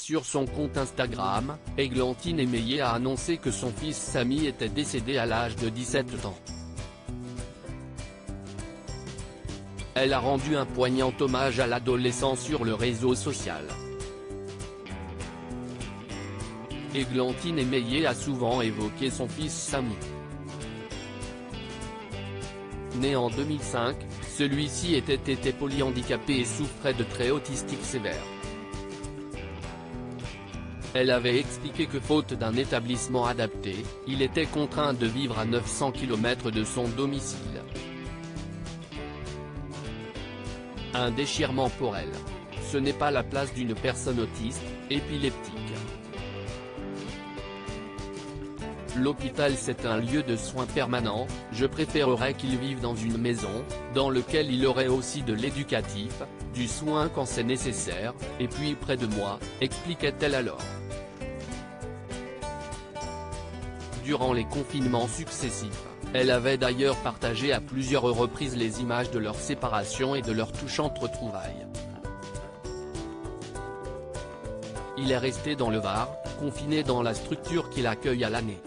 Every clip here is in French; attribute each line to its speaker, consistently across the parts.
Speaker 1: Sur son compte Instagram, Églantine Émeillé a annoncé que son fils Samy était décédé à l'âge de 17 ans. Elle a rendu un poignant hommage à l'adolescent sur le réseau social. Églantine Émeillé a souvent évoqué son fils Samy. Né en 2005, celui-ci était polyhandicapé et souffrait de traits autistiques sévères. Elle avait expliqué que faute d'un établissement adapté, il était contraint de vivre à 900 km de son domicile. Un déchirement pour elle. Ce n'est pas la place d'une personne autiste, épileptique. L'hôpital c'est un lieu de soins permanent, je préférerais qu'il vive dans une maison, dans lequel il aurait aussi de l'éducatif, du soin quand c'est nécessaire, et puis près de moi, expliquait-elle alors. Durant les confinements successifs, elle avait d'ailleurs partagé à plusieurs reprises les images de leur séparation et de leur touchante retrouvaille. Il est resté dans le Var, confiné dans la structure qui l'accueille à l'année.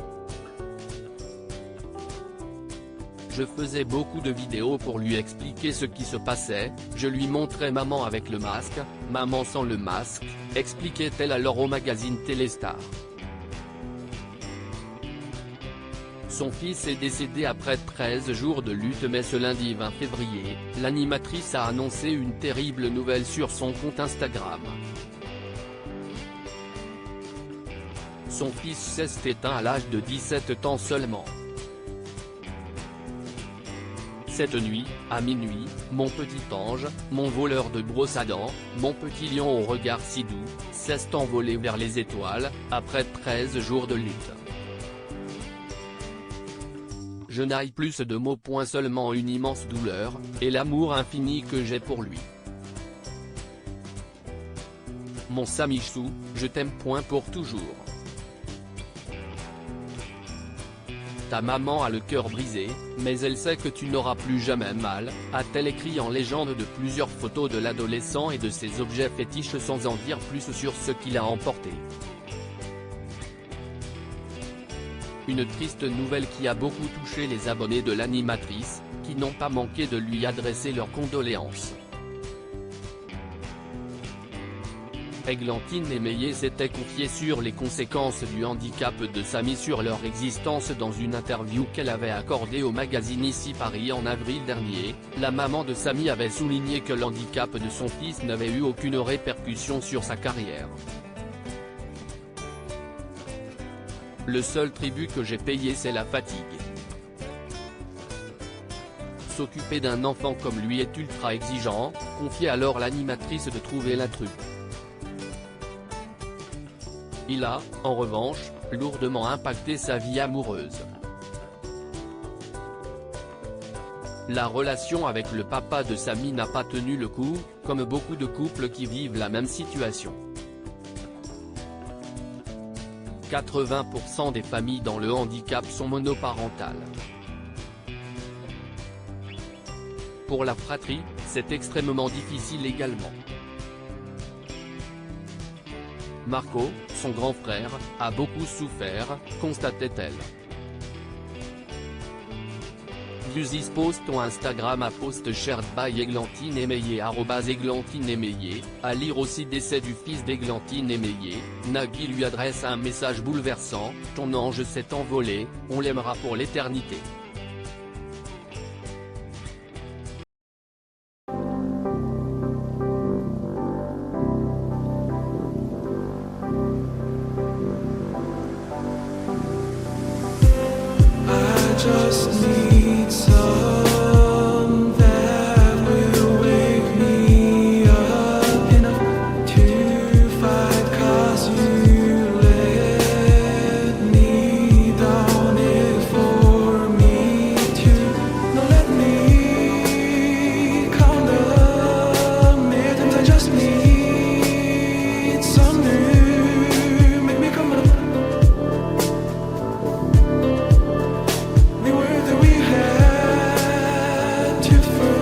Speaker 1: Je faisais beaucoup de vidéos pour lui expliquer ce qui se passait, je lui montrais maman avec le masque, maman sans le masque, expliquait-elle alors au magazine Téléstar. Son fils est décédé après 13 jours de lutte mais ce lundi 20 février, l'animatrice a annoncé une terrible nouvelle sur son compte Instagram. Son fils s'est éteint à l'âge de 17 ans seulement. Cette nuit, à minuit, mon petit ange, mon voleur de brosse à dents, mon petit lion au regard si doux, s'est envolé vers les étoiles, après 13 jours de lutte. Je n'aille plus de mots. Seulement une immense douleur, et l'amour infini que j'ai pour lui. Mon Samichou, je t'aime. Pour toujours. Ta maman a le cœur brisé, mais elle sait que tu n'auras plus jamais mal, a-t-elle écrit en légende de plusieurs photos de l'adolescent et de ses objets fétiches sans en dire plus sur ce qu'il a emporté. Une triste nouvelle qui a beaucoup touché les abonnés de l'animatrice, qui n'ont pas manqué de lui adresser leurs condoléances. Églantine Émeillé s'était confiée sur les conséquences du handicap de Samy sur leur existence dans une interview qu'elle avait accordée au magazine Ici Paris en avril dernier. La maman de Samy avait souligné que l'handicap de son fils n'avait eu aucune répercussion sur sa carrière. Le seul tribut que j'ai payé c'est la fatigue. S'occuper d'un enfant comme lui est ultra exigeant, confiait alors l'animatrice de Trouver l'intrus. Il a, en revanche, lourdement impacté sa vie amoureuse. La relation avec le papa de Samy n'a pas tenu le coup, comme beaucoup de couples qui vivent la même situation. 80% des familles dans le handicap sont monoparentales. Pour la fratrie, c'est extrêmement difficile également. Marco, son grand frère, a beaucoup souffert, constatait-elle. This post on Instagram a post shared by Églantine Émeillé @Églantine Émeillé, à lire aussi décès du fils d'Églantine Émeillé, Nagui lui adresse un message bouleversant, ton ange s'est envolé, on l'aimera pour l'éternité.
Speaker 2: Just need some that will wake me up enough to fight, 'cause you let me down it for me to not let me count the minutes. I just need some new, make me come up. We were that we had to first.